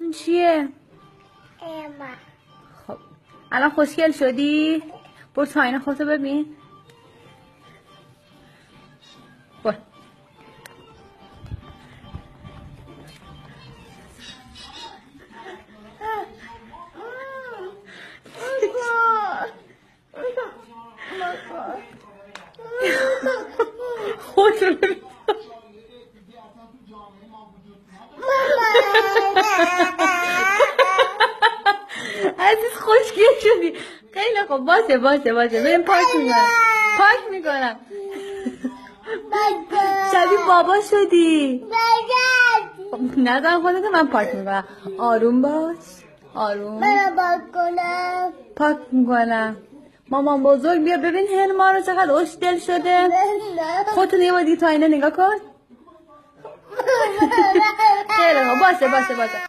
این چیه؟ خب الان خوشگل شدی؟ برو تا آینه خودتو ببین. برو. خودتو ببین. عزیز خوشگل شدی. خیلی خوب. باشه بریم پاک میکنم. شبیه بابا شدی. خب نزن خودتو، من پاک میکنم. آروم باش. آروم. پاک میکنم. مامان بزرگ بیا ببین هنما رو چقدر خوشگل شده. خودتو یه بار دیگه تا آینه نگاه کن. خیلی خوب. باشه